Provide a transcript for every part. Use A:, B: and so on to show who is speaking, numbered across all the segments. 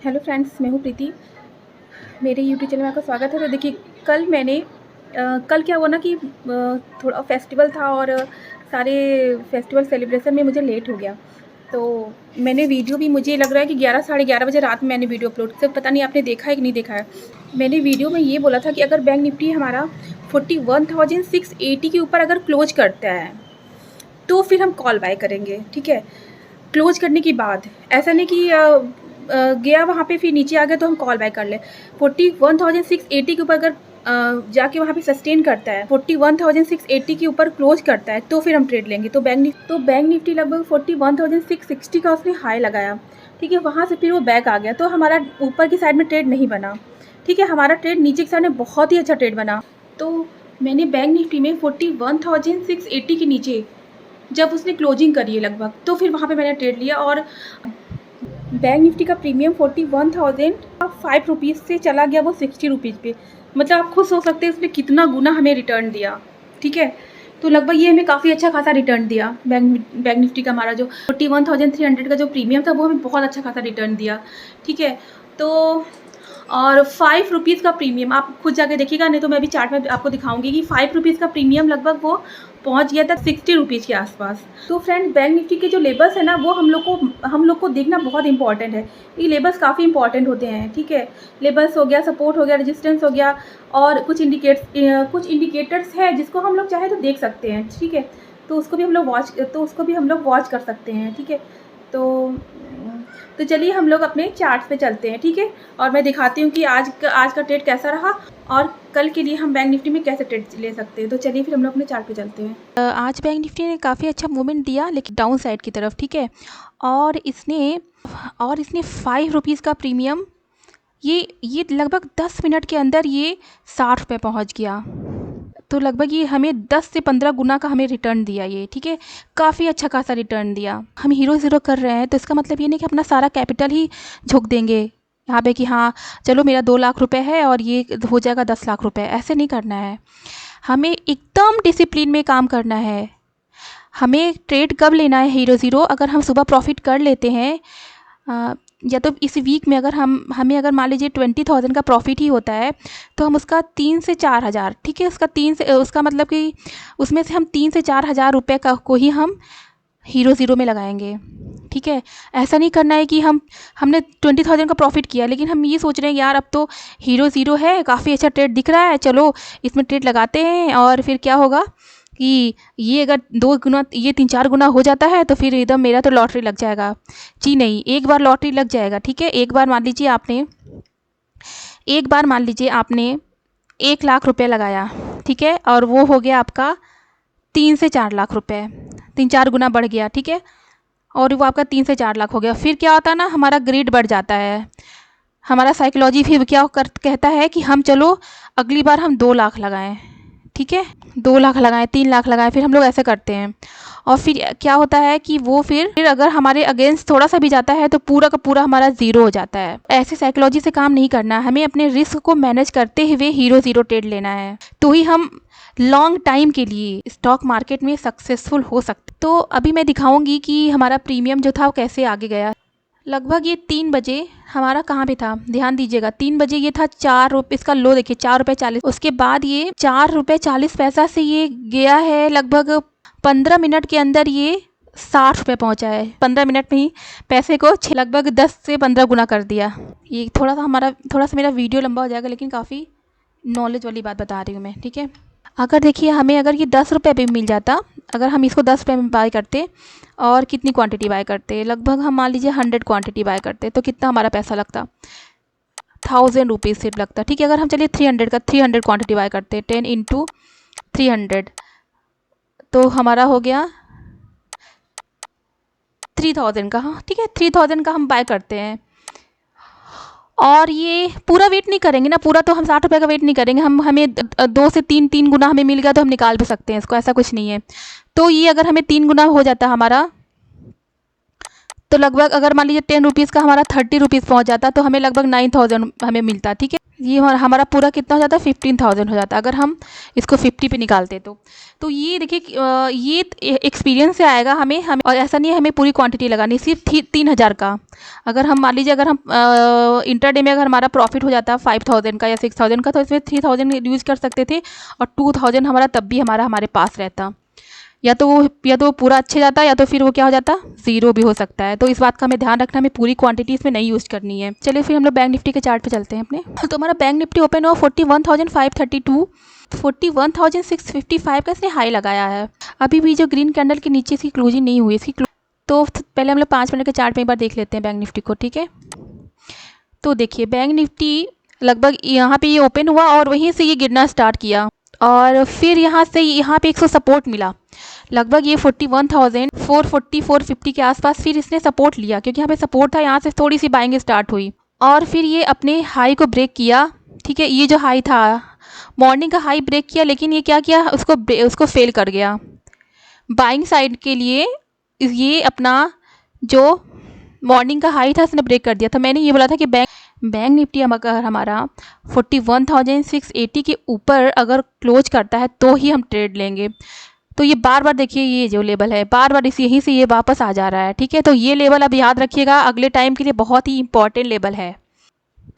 A: Hello friends, मैं हूँ प्रीति। मेरे यूट्यूब चैनल में आपका स्वागत है। तो देखिए, कल मैंने कल क्या हुआ ना कि थोड़ा फेस्टिवल था और सारे फेस्टिवल सेलिब्रेशन में मुझे लेट हो गया। तो मैंने वीडियो भी, मुझे लग रहा है कि 11 साढ़े 11 बजे रात में मैंने वीडियो अपलोड किया। पता नहीं आपने देखा है कि नहीं देखा है। मैंने वीडियो में ये बोला था कि अगर बैंक निफ्टी हमारा 41,680 के ऊपर अगर क्लोज करता है तो फिर हम कॉल बाय करेंगे, ठीक है। क्लोज करने के बाद ऐसा नहीं कि गया वहाँ पे फिर नीचे आ गया तो हम कॉल बैक कर ले। 41,680 के ऊपर अगर जाके वहाँ पे सस्टेन करता है, 41,680 के ऊपर क्लोज करता है तो फिर हम ट्रेड लेंगे। तो बैंक निफ्टी लगभग 41,660 का उसने हाई लगाया, ठीक है। वहाँ से फिर वो बैक आ गया तो हमारा ऊपर की साइड में ट्रेड नहीं बना, ठीक है। हमारा ट्रेड नीचे की साइड में बहुत ही अच्छा ट्रेड बना। तो मैंने बैंक निफ्टी में 41,680 के नीचे जब उसने क्लोजिंग करी है लगभग, तो फिर वहाँ पे मैंने ट्रेड लिया और बैंक निफ्टी का प्रीमियम 41,005 से चला गया वो 60 रुपीज़ पे। मतलब आप खुद सोच सकते हैं उसने कितना गुना हमें रिटर्न दिया, ठीक है। तो लगभग ये हमें काफ़ी अच्छा खासा रिटर्न दिया। बैंक निफ्टी का हमारा जो 41,300 का जो प्रीमियम था वो हमें बहुत अच्छा खासा रिटर्न दिया, ठीक है। तो और 5 रुपीज़ का प्रीमियम आप खुद जाके देखिएगा, नहीं तो मैं भी चार्ट में आपको दिखाऊंगी कि 5 रुपीज़ का प्रीमियम लगभग वो पहुंच गया था 60 रुपीज़ के आसपास। तो फ्रेंड्स, बैंक निफ्टी के जो लेवल्स है ना वो हम लोग को देखना बहुत इंपॉर्टेंट है। ये लेवल्स काफ़ी इंपॉर्टेंट होते हैं, ठीक है। लेवल्स हो गया, सपोर्ट हो गया, रेजिस्टेंस हो गया और कुछ इंडिकेटर्स है जिसको हम लोग चाहे तो देख सकते हैं, ठीक है। तो उसको भी हम लोग वॉच कर सकते हैं, ठीक है। तो चलिए हम लोग अपने चार्ट्स पे चलते हैं, ठीक है। और मैं दिखाती हूँ कि आज का ट्रेड कैसा रहा और कल के लिए हम बैंक निफ्टी में कैसे ट्रेड ले सकते हैं। तो चलिए फिर हम लोग अपने चार्ट पे चलते हैं।
B: आज बैंक निफ्टी ने काफ़ी अच्छा मूवमेंट दिया लेकिन डाउन साइड की तरफ, ठीक है। और इसने 5 रुपीज़ का प्रीमियम ये लगभग 10 मिनट के अंदर ये 60 रुपये पहुँच गया। तो लगभग ये हमें 10 से 15 गुना का हमें रिटर्न दिया ये, ठीक है। काफ़ी अच्छा खासा रिटर्न दिया। हम हीरो ज़ीरो कर रहे हैं तो इसका मतलब ये नहीं कि अपना सारा कैपिटल ही झोंक देंगे यहाँ पे कि हाँ चलो मेरा 2 लाख रुपए है और ये हो जाएगा 10 लाख रुपए। ऐसे नहीं करना है, हमें एकदम डिसिप्लिन में काम करना है। हमें ट्रेड कब लेना है हीरो ज़ीरो, अगर हम सुबह प्रॉफिट कर लेते हैं या तो इस वीक में अगर हमें अगर मान लीजिए 20,000 का प्रॉफिट ही होता है तो हम उसका 3 से 4 हज़ार, ठीक है, उसका मतलब कि उसमें से हम 3 से 4 हज़ार रुपये का को ही हम हीरो ज़ीरो में लगाएंगे, ठीक है। ऐसा नहीं करना है कि हमने 20,000 का प्रॉफिट किया लेकिन हम ये सोच रहे हैं यार अब तो हीरो ज़ीरो है, काफ़ी अच्छा ट्रेड दिख रहा है, चलो इसमें ट्रेड लगाते हैं। और फिर क्या होगा कि ये अगर 2 गुना, ये 3-4 गुना हो जाता है तो फिर एकदम मेरा तो लॉटरी लग जाएगा। जी नहीं, एक बार लॉटरी लग जाएगा, ठीक है। एक बार मान लीजिए आपने 1 लाख रुपए लगाया, ठीक है, और वो हो गया आपका 3 से 4 लाख रुपए, 3-4 गुना बढ़ गया, ठीक है। और वो आपका 3 से 4 लाख हो गया। फिर क्या होता है ना, हमारा ग्रेड बढ़ जाता है, हमारा साइकोलॉजी फिर क्या कहता है कि हम चलो अगली बार हम 2 लाख लगाएं, ठीक है, 2 लाख लगाएं, 3 लाख लगाएं। फिर हम लोग ऐसे करते हैं और फिर क्या होता है कि वो फिर अगर हमारे अगेंस्ट थोड़ा सा भी जाता है तो पूरा का पूरा हमारा ज़ीरो हो जाता है। ऐसे साइकोलॉजी से काम नहीं करना, हमें अपने रिस्क को मैनेज करते हुए हीरो ज़ीरो ट्रेड लेना है, तो ही हम लॉन्ग टाइम के लिए स्टॉक मार्केट में सक्सेसफुल हो सकते। तो अभी मैं दिखाऊंगी कि हमारा प्रीमियम जो था वो कैसे आगे गया। लगभग ये 3 बजे हमारा कहाँ पे था, ध्यान दीजिएगा। 3 बजे ये था 4 रुपये, इसका लो देखिए 4 रुपये 40। उसके बाद ये 4 रुपये 40 से ये गया है लगभग 15 मिनट के अंदर ये 60 रुपये पहुँचा है। 15 मिनट में ही पैसे को लगभग 10 से 15 गुना कर दिया। ये थोड़ा सा मेरा वीडियो लंबा हो जाएगा लेकिन काफ़ी नॉलेज वाली बात बता रही हूँ मैं, ठीक है। अगर देखिए हमें अगर ये 10 रुपये पे मिल जाता, अगर हम इसको 10 रुपये में बाय करते और कितनी क्वांटिटी बाय करते, लगभग हम मान लीजिए 100 क्वांटिटी बाय करते तो कितना हमारा पैसा लगता, 1000 रुपीज़ सिर्फ लगता, ठीक है। अगर हम चलिए 300 क्वांटिटी बाय करते, 10 इंटू 300 तो हमारा हो गया 3000 का, हाँ ठीक है, 3000 का हम बाय करते हैं। और ये पूरा वेट नहीं करेंगे ना, पूरा तो हम 60 रुपये का वेट नहीं करेंगे, हमें 2 से 3 गुना हमें मिल गया तो हम निकाल भी सकते हैं इसको, ऐसा कुछ नहीं है। तो ये अगर हमें 3 गुना हो जाता हमारा तो लगभग अगर मान लीजिए 10 रुपीज़ का हमारा 30 रुपीज़ पहुँच जाता तो हमें लगभग 9000 हमें मिलता, ठीक है। ये हमारा पूरा कितना हो जाता है, 15,000 हो जाता है अगर हम इसको 50 पे निकालते तो ये देखिए ये एक्सपीरियंस से आएगा हमें और ऐसा नहीं है हमें पूरी क्वांटिटी लगानी, सिर्फ 3,000 का। अगर हम मान लीजिए अगर हम इंटरडे में अगर हमारा प्रॉफिट हो जाता 5,000 का या 6,000 का, तो इसमें 3,000 यूज़ कर सकते थे और 2,000 हमारा तब भी हमारे पास रहता। या तो वो पूरा अच्छे जाता, या तो फिर वो क्या हो जाता, ज़ीरो भी हो सकता है। तो इस बात का हमें ध्यान रखना, हमें पूरी क्वांटिटी इसमें नहीं यूज़ करनी है। चलिए फिर हम लोग बैंक निफ्टी के चार्ट पे चलते हैं अपने। तो हमारा बैंक निफ्टी ओपन हुआ 41,532, 41,655 का इसने हाई लगाया है। अभी भी जो ग्रीन कैंडल के नीचे इसकी क्लोजिंग नहीं हुई, तो पहले हम लोग 5 मिनट के चार्ट में एक बार देख लेते हैं बैंक निफ्टी को, ठीक है। तो देखिए बैंक निफ्टी लगभग यहाँ पे ये ओपन हुआ और वहीं से ये गिरना स्टार्ट किया और फिर यहाँ से यहाँ पे 100 सपोर्ट मिला, लगभग ये 41,440 450 के आसपास फिर इसने सपोर्ट लिया, क्योंकि यहाँ पे सपोर्ट था, यहाँ से थोड़ी सी बाइंग स्टार्ट हुई और फिर ये अपने हाई को ब्रेक किया, ठीक है। ये जो हाई था मॉर्निंग का हाई ब्रेक किया, लेकिन ये क्या किया, उसको फेल कर गया बाइंग साइड के लिए। ये अपना जो मॉर्निंग का हाई था इसने ब्रेक कर दिया था। मैंने ये बोला था कि बैंक निफ्टी अगर हमारा 41,680 के ऊपर अगर क्लोज करता है तो ही हम ट्रेड लेंगे। तो ये बार बार देखिए ये जो लेवल है बार बार यहीं से ये वापस आ जा रहा है, ठीक है। तो ये लेवल अब याद रखिएगा, अगले टाइम के लिए बहुत ही इंपॉर्टेंट लेवल है।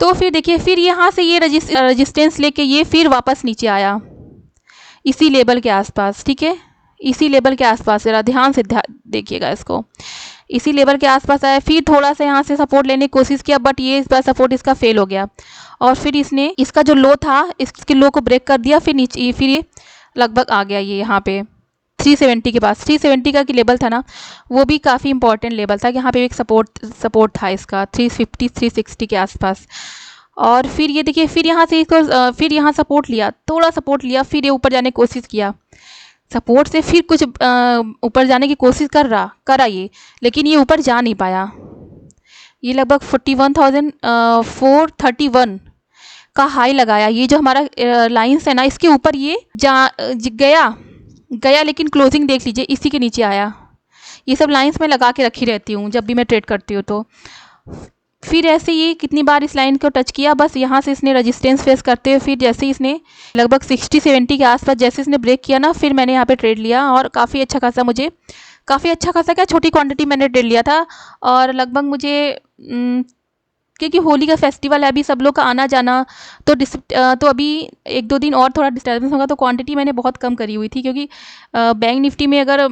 B: तो फिर देखिए फिर यहाँ से ये रजिस्टेंस लेके ये फिर वापस नीचे आया इसी लेवल के आसपास, ठीक है। इसी लेवल के आसपास, ज़रा ध्यान से देखिएगा इसको, इसी लेवल के आसपास आया, फिर थोड़ा सा यहाँ से सपोर्ट लेने की कोशिश किया, बट ये इस बार सपोर्ट इसका फेल हो गया और फिर इसने इसका जो लो था इसके लो को ब्रेक कर दिया, फिर नीचे फिर ये लगभग आ गया ये यहाँ पे 370 के पास। 370 का लेवल था ना, वो भी काफ़ी इंपॉर्टेंट लेवल था कि यहाँ पे एक सपोर्ट था इसका 350 360 के आसपास। और फिर ये देखिए फिर यहाँ से इसको फिर यहाँ सपोर्ट लिया, थोड़ा सपोर्ट लिया, फिर ये ऊपर जाने की कोशिश किया, सपोर्ट से फिर कुछ ऊपर जाने की कोशिश करा ये, लेकिन ये ऊपर जा नहीं पाया। ये लगभग 41,431 का हाई लगाया। ये जो हमारा लाइंस है ना, इसके ऊपर ये गया लेकिन क्लोजिंग देख लीजिए इसी के नीचे आया। ये सब लाइंस में लगा के रखी रहती हूँ जब भी मैं ट्रेड करती हूँ। तो फिर ऐसे ये कितनी बार इस लाइन को टच किया, बस यहाँ से इसने रेजिस्टेंस फेस करते हुए फिर जैसे इसने लगभग 60-70 के आसपास जैसे इसने ब्रेक किया ना, फिर मैंने यहाँ पे ट्रेड लिया और काफ़ी अच्छा खासा क्या छोटी क्वांटिटी मैंने ट्रेड लिया था। और लगभग मुझे क्योंकि होली का फेस्टिवल है अभी सब लोग का आना जाना, तो अभी 1-2 दिन और थोड़ा डिस्टर्बेंस होगा, तो क्वांटिटी मैंने बहुत कम करी हुई थी, क्योंकि बैंक निफ्टी में अगर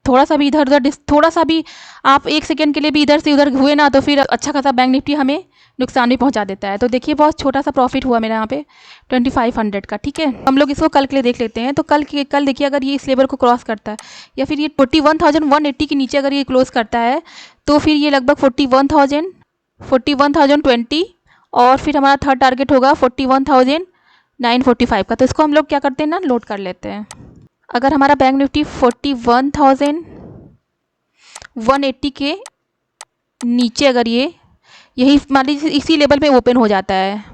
B: थोड़ा सा भी इधर उधर थोड़ा सा भी आप 1 सेकेंड के लिए भी इधर से उधर हुए ना, तो फिर अच्छा खासा बैंक निफ्टी हमें नुकसान भी पहुंचा देता है। तो देखिए बहुत छोटा सा प्रॉफिट हुआ मेरा यहाँ पे 2500 का, ठीक है। हम लोग इसको कल के लिए देख लेते हैं। तो कल देखिए अगर ये इस लेवल को क्रॉस करता है या फिर ये 41,180 के नीचे अगर ये क्लोज करता है, तो फिर ये लगभग 41,020 और फिर हमारा थर्ड टारगेट होगा 41,945 का। तो इसको हम लोग क्या करते हैं ना, लोड कर लेते हैं। अगर हमारा बैंक निफ्टी 41,180 के नीचे अगर यही मान लीजिए इसी लेवल में ओपन हो जाता है,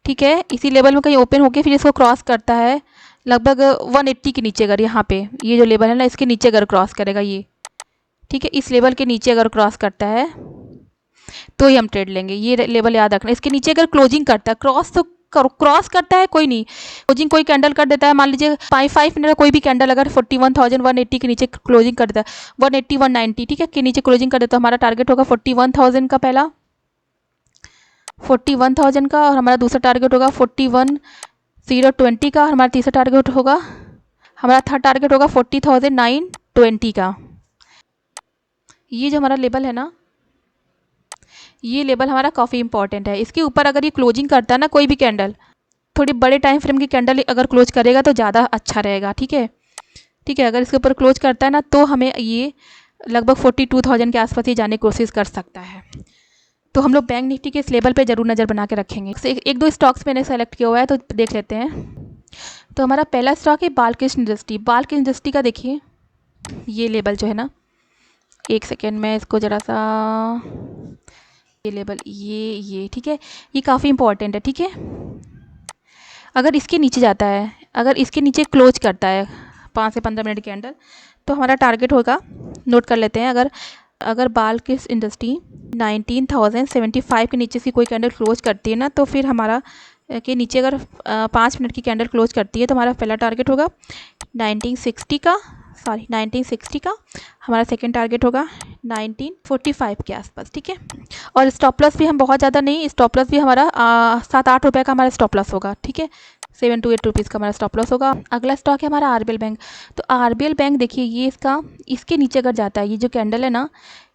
B: ठीक है, इसी लेवल में कहीं ओपन होके फिर इसको क्रॉस करता है लगभग 180 के नीचे, अगर यहाँ पे ये जो लेवल है ना इसके नीचे अगर क्रॉस करेगा ये, ठीक है, इस लेवल के नीचे अगर क्रॉस करता है तो ही हम ट्रेड लेंगे। ये लेवल याद रखना। इसके नीचे अगर क्लोजिंग करता है, क्रॉस करता है कोई नहीं, क्लोजिंग कोई कैंडल कर देता है, मान लीजिए 5 मिनट कोई भी कैंडल अगर 41,180 के नीचे क्लोजिंग कर देता है, 180 190, ठीक है, के नीचे क्लोजिंग कर देता है, हमारा टारगेट होगा 41,000 का, पहला 41,000 का, और हमारा दूसरा टारगेट होगा 41,020 का, और हमारा तीसरा टारगेट होगा, हमारा थर्ड टारगेट होगा 40,920 का। ये जो हमारा लेवल है ना, ये लेवल हमारा काफ़ी इंपॉर्टेंट है। इसके ऊपर अगर ये क्लोजिंग करता है ना कोई भी कैंडल, थोड़ी बड़े टाइम फ्रेम की कैंडल अगर क्लोज करेगा तो ज़्यादा अच्छा रहेगा, ठीक है, ठीक है। अगर इसके ऊपर क्लोज करता है ना तो हमें ये लगभग 42,000 के आसपास ये जाने की कोशिश कर सकता है। तो हम लोग बैंक निफ्टी के इस लेवल पे ज़रूर नज़र बना के रखेंगे। 1-2 स्टॉक्स मैंने सेलेक्ट किया हुआ है, तो देख लेते हैं। तो हमारा पहला स्टॉक है बालकृष्ण इंडस्ट्री का। देखिए ये लेवल जो है ना, 1 सेकेंड में इसको ज़रा सा, ये लेवल ये ठीक है, ये काफ़ी इंपॉर्टेंट है, ठीक है। अगर इसके नीचे जाता है, अगर इसके नीचे क्लोज करता है 5 से 15 मिनट के अंदर, तो हमारा टारगेट होगा, नोट कर लेते हैं, अगर अगर बाल्किस इंडस्ट्री 19,075 के नीचे से कोई कैंडल क्लोज करती है ना, तो फिर हमारा के नीचे अगर 5 मिनट की कैंडल क्लोज करती है तो हमारा पहला टारगेट होगा 1960 का। हमारा सेकंड टारगेट होगा 1945 के आसपास, ठीक है। और स्टॉप लॉस भी हम बहुत ज़्यादा नहीं, स्टॉप लॉस भी हमारा 7-8 रुपये का हमारा स्टॉप लॉस होगा, ठीक है। 7 to 8 रुपीज़ का हमारा स्टॉप लॉस होगा। अगला स्टॉक है हमारा आरबीएल बैंक। तो आरबीएल बैंक देखिए, ये इसके नीचे अगर जाता है, ये जो कैंडल है ना,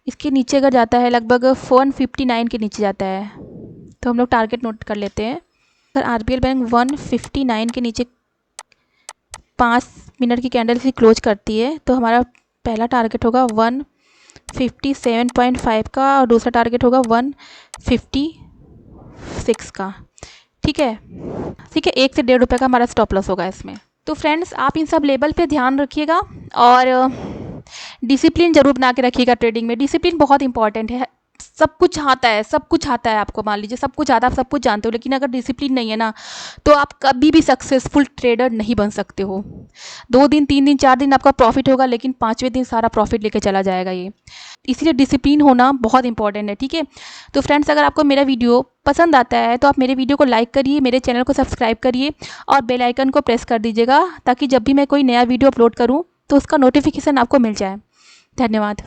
B: इसके नीचे अगर जाता है लगभग 159 के नीचे जाता है, तो हम लोग टारगेट नोट कर लेते हैं। अगर आरबीएल बैंक 159 के नीचे 5 मिनट की कैंडल से क्लोज करती है तो हमारा पहला टारगेट होगा 157.5 का और दूसरा टारगेट होगा 156 का, ठीक है। 1 से 1.5 रुपये का हमारा स्टॉप लॉस होगा इसमें। तो फ्रेंड्स, आप इन सब लेवल पे ध्यान रखिएगा और डिसिप्लिन जरूर बना के रखिएगा। ट्रेडिंग में डिसिप्लिन बहुत इंपॉर्टेंट है। सब कुछ आता है आपको, मान लीजिए सब कुछ आता है, आप सब कुछ जानते हो, लेकिन अगर डिसिप्लिन नहीं है ना तो आप कभी भी सक्सेसफुल ट्रेडर नहीं बन सकते हो। 2 दिन 3 दिन 4 दिन आपका प्रॉफिट होगा, लेकिन 5वें दिन सारा प्रॉफिट लेके चला जाएगा ये। इसलिए डिसिप्लिन होना बहुत इंपॉर्टेंट है, ठीक है। तो फ्रेंड्स, अगर आपको मेरा वीडियो पसंद आता है तो आप मेरे वीडियो को लाइक करिए, मेरे चैनल को सब्सक्राइब करिए और बेल आइकन को प्रेस कर दीजिएगा, ताकि जब भी मैं कोई नया वीडियो अपलोड करूँ तो उसका नोटिफिकेशन आपको मिल जाए। धन्यवाद।